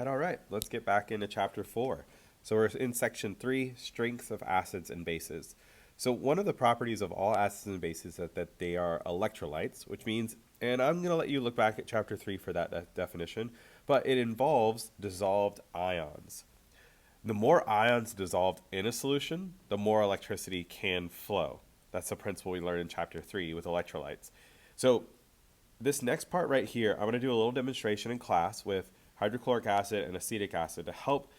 All right. Let's get back into chapter 4. So we're in section 3, strengths of acids and bases. So one of the properties of all acids and bases is that they are electrolytes, which means, and I'm going to let you look back at chapter 3 for that definition, but it involves dissolved ions. The more ions dissolved in a solution, the more electricity can flow. That's the principle we learned in chapter 3 with electrolytes. So this next part right here, I'm going to do a little demonstration in class with hydrochloric acid and acetic acid to help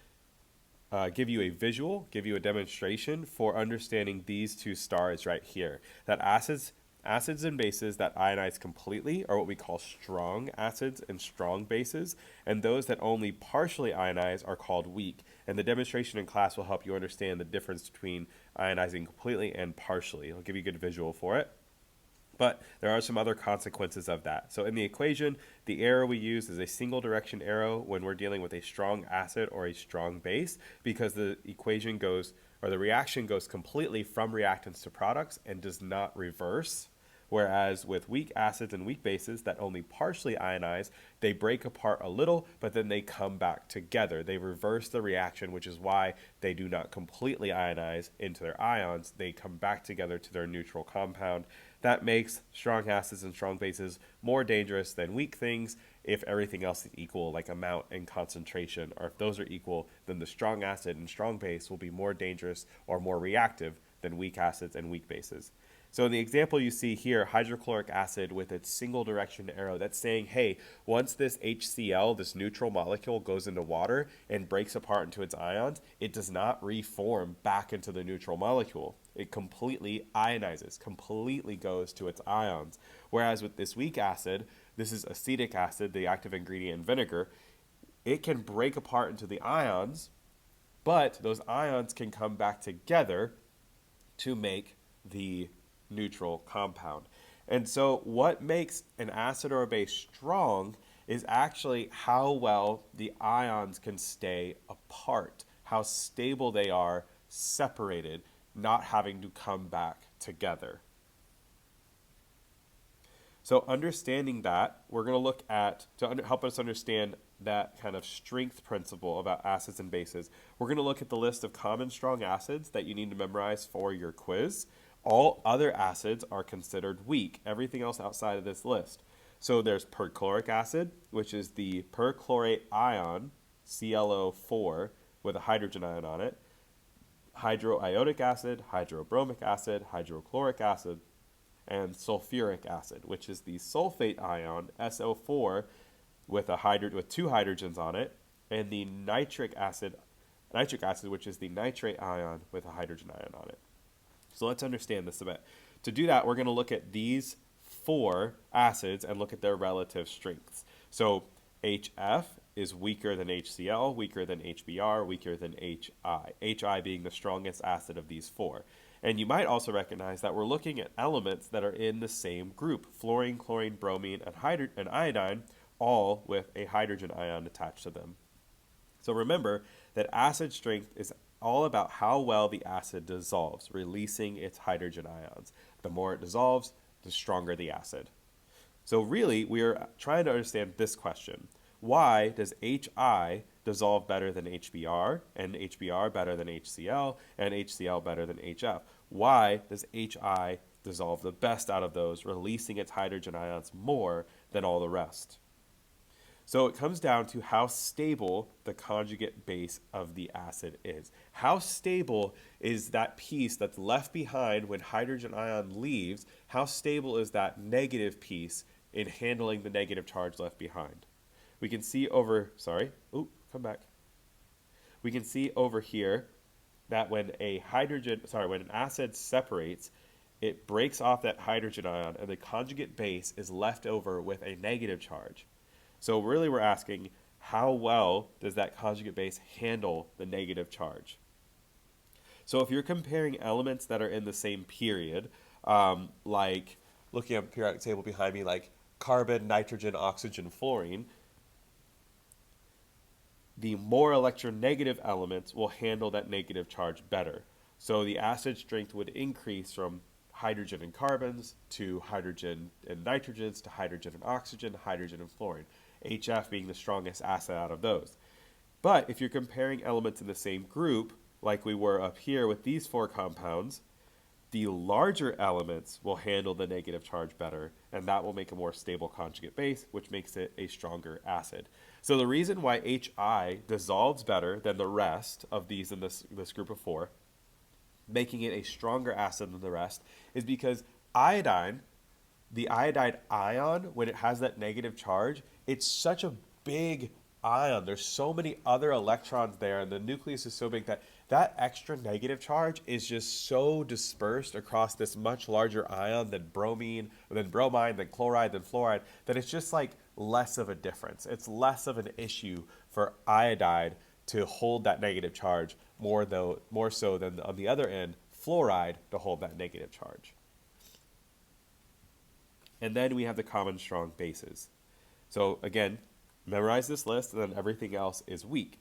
give you a visual, give you a demonstration for understanding these two stars right here. That acids and bases that ionize completely are what we call strong acids and strong bases, and those that only partially ionize are called weak. And the demonstration in class will help you understand the difference between ionizing completely and partially. It'll give you a good visual for it. But there are some other consequences of that. So in the equation, the arrow we use is a single direction arrow when we're dealing with a strong acid or a strong base, because the equation goes, or the reaction goes completely from reactants to products and does not reverse. Whereas with weak acids and weak bases that only partially ionize, they break apart a little, but then they come back together. They reverse the reaction, which is why they do not completely ionize into their ions. They come back together to their neutral compound. That makes strong acids and strong bases more dangerous than weak things if everything else is equal, like amount and concentration. Or if those are equal, then the strong acid and strong base will be more dangerous or more reactive than weak acids and weak bases. So in the example you see here, hydrochloric acid with its single direction arrow, that's saying, hey, once this HCl, this neutral molecule, goes into water and breaks apart into its ions, it does not reform back into the neutral molecule. It completely ionizes, completely goes to its ions. Whereas with this weak acid, this is acetic acid, the active ingredient in vinegar, it can break apart into the ions, but those ions can come back together to make the neutral compound. And so what makes an acid or a base strong is actually how well the ions can stay apart, how stable they are separated, not having to come back together. So understanding that, we're going to look at, help us understand that kind of strength principle about acids and bases, we're going to look at the list of common strong acids that you need to memorize for your quiz. All other acids are considered weak, everything else outside of this list. So there's perchloric acid, which is the perchlorate ion, ClO4, with a hydrogen ion on it, hydroiodic acid, hydrobromic acid, hydrochloric acid, and sulfuric acid, which is the sulfate ion, SO4, with two hydrogens on it, and the nitric acid, which is the nitrate ion with a hydrogen ion on it. So let's understand this a bit. To do that, we're going to look at these 4 acids and look at their relative strengths. So HF is weaker than HCl, weaker than HBr, weaker than HI. HI being the strongest acid of these 4. And you might also recognize that we're looking at elements that are in the same group: fluorine, chlorine, bromine, and iodine, all with a hydrogen ion attached to them. So remember that acid strength is all about how well the acid dissolves, releasing its hydrogen ions. The more it dissolves, the stronger the acid. So really, we are trying to understand this question. Why does HI dissolve better than HBr, and HBr better than HCl, and HCl better than HF? Why does HI dissolve the best out of those, releasing its hydrogen ions more than all the rest? So it comes down to how stable the conjugate base of the acid is. How stable is that piece that's left behind when hydrogen ion leaves? How stable is that negative piece in handling the negative charge left behind? We can see We can see over here that when an acid separates, it breaks off that hydrogen ion and the conjugate base is left over with a negative charge. So really we're asking, how well does that conjugate base handle the negative charge? So if you're comparing elements that are in the same period, like looking at the periodic table behind me, like carbon, nitrogen, oxygen, fluorine, the more electronegative elements will handle that negative charge better. So the acid strength would increase from hydrogen and carbons to hydrogen and nitrogens to hydrogen and oxygen, hydrogen and fluorine. HF being the strongest acid out of those. But if you're comparing elements in the same group, like we were up here with these four compounds, the larger elements will handle the negative charge better, and that will make a more stable conjugate base, which makes it a stronger acid. So the reason why HI dissolves better than the rest of these in this group of four, making it a stronger acid than the rest, is because iodine, the iodide ion, when it has that negative charge, it's such a big ion. There's so many other electrons there, and the nucleus is so big that that extra negative charge is just so dispersed across this much larger ion than bromine, than chloride, than fluoride, that it's just like less of a difference. It's less of an issue for iodide to hold that negative charge more so than on the other end, fluoride to hold that negative charge. And then we have the common strong bases. So again, memorize this list, and then everything else is weak.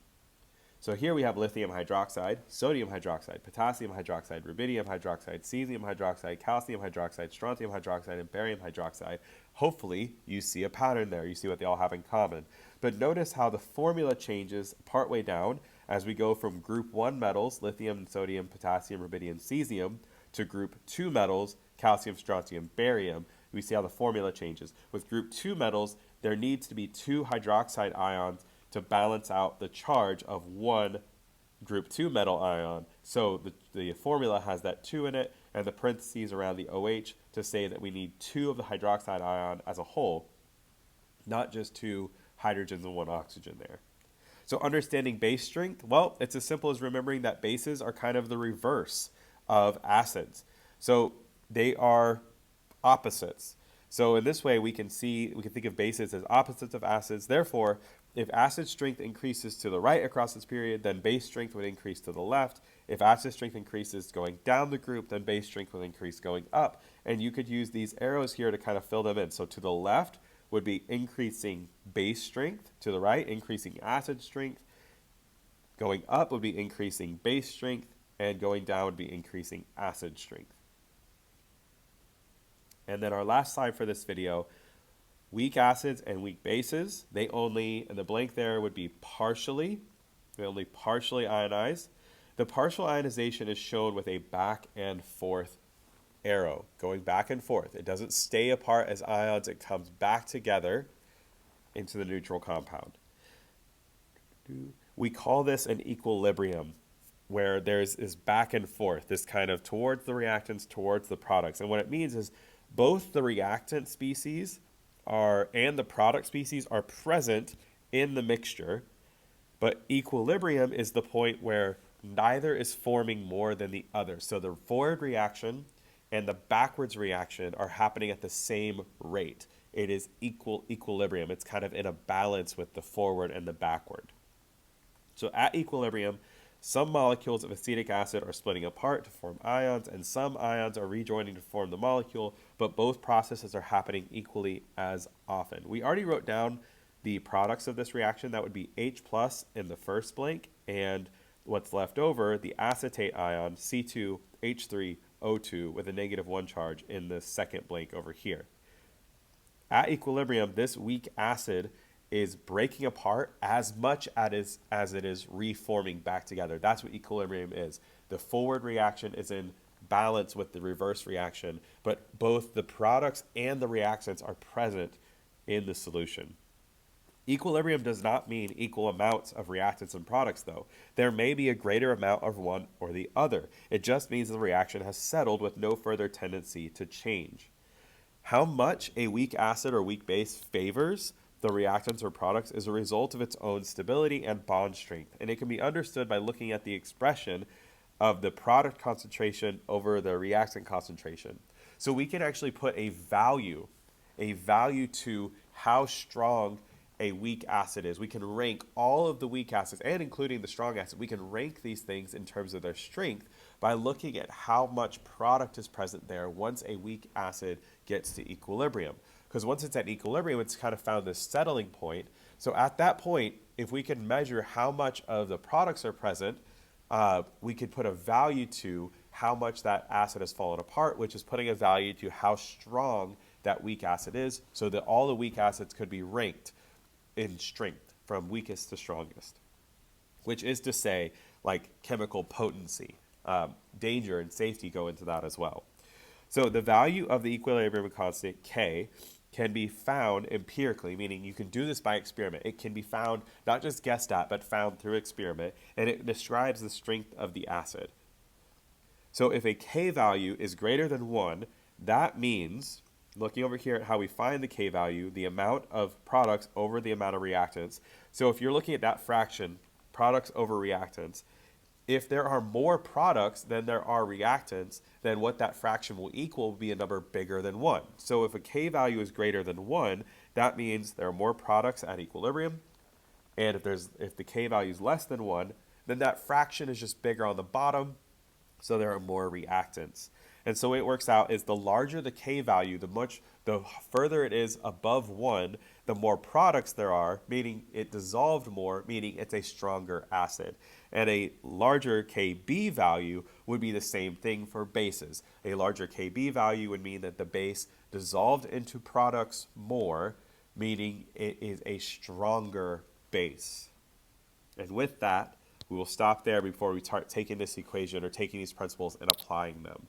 So here we have lithium hydroxide, sodium hydroxide, potassium hydroxide, rubidium hydroxide, cesium hydroxide, calcium hydroxide, strontium hydroxide, and barium hydroxide. Hopefully you see a pattern there. You see what they all have in common. But notice how the formula changes partway down as we go from group 1 metals, lithium, sodium, potassium, rubidium, cesium, to group 2 metals, calcium, strontium, barium. We see how the formula changes. With group 2 metals, there needs to be 2 hydroxide ions to balance out the charge of one group 2 metal ion. So the formula has that 2 in it, and the parentheses around the OH to say that we need 2 of the hydroxide ion as a whole, not just 2 hydrogens and 1 oxygen there. So understanding base strength, well, it's as simple as remembering that bases are kind of the reverse of acids. So they are opposites. So in this way, we can think of bases as opposites of acids. Therefore, if acid strength increases to the right across this period, then base strength would increase to the left. If acid strength increases going down the group, then base strength will increase going up. And you could use these arrows here to kind of fill them in. So to the left would be increasing base strength. To the right, increasing acid strength. Going up would be increasing base strength. And going down would be increasing acid strength. And then our last slide for this video, weak acids and weak bases, they only, and the blank there would be partially, they only partially ionize. The partial ionization is shown with a back and forth arrow, going back and forth. It doesn't stay apart as ions, it comes back together into the neutral compound. We call this an equilibrium, where there's this back and forth, this kind of towards the reactants, towards the products. And what it means is both the reactant species and the product species are present in the mixture, but equilibrium is the point where neither is forming more than the other. So the forward reaction and the backwards reaction are happening at the same rate. It is equilibrium. It's kind of in a balance with the forward and the backward. So at equilibrium, some molecules of acetic acid are splitting apart to form ions, and some ions are rejoining to form the molecule, but both processes are happening equally as often. We already wrote down the products of this reaction. That would be H plus in the first blank, and what's left over, the acetate ion, C2H3O2, with a -1 charge in the second blank over here. At equilibrium, this weak acid is breaking apart as much as it is reforming back together. That's what equilibrium is. The forward reaction is in balance with the reverse reaction, but both the products and the reactants are present in the solution. Equilibrium does not mean equal amounts of reactants and products, though. There may be a greater amount of one or the other. It just means the reaction has settled with no further tendency to change. How much a weak acid or weak base favors the reactants or products is a result of its own stability and bond strength, and it can be understood by looking at the expression of the product concentration over the reactant concentration. So we can actually put a value to how strong a weak acid is. We can rank all of the weak acids, and including the strong acid, we can rank these things in terms of their strength by looking at how much product is present there once a weak acid gets to equilibrium. Because once it's at equilibrium, it's kind of found this settling point. So at that point, if we can measure how much of the products are present, we could put a value to how much that acid has fallen apart, which is putting a value to how strong that weak acid is, so that all the weak acids could be ranked in strength from weakest to strongest. which is to say, like chemical potency. Danger and safety go into that as well. So the value of the equilibrium constant K can be found empirically, meaning you can do this by experiment. It can be found, not just guessed at, but found through experiment, and it describes the strength of the acid. So if a K value is greater than 1, that means, looking over here at how we find the K value, the amount of products over the amount of reactants. So if you're looking at that fraction, products over reactants, if there are more products than there are reactants, then what that fraction will equal will be a number bigger than 1. So if a K value is greater than 1, that means there are more products at equilibrium. And if the K value is less than 1, then that fraction is just bigger on the bottom, so there are more reactants. And so the way it works out is the larger the K value, the further it is above 1, the more products there are, meaning it dissolved more, meaning it's a stronger acid. And a larger Kb value would be the same thing for bases. A larger Kb value would mean that the base dissolved into products more, meaning it is a stronger base. And with that, we will stop there before we start taking this equation or taking these principles and applying them.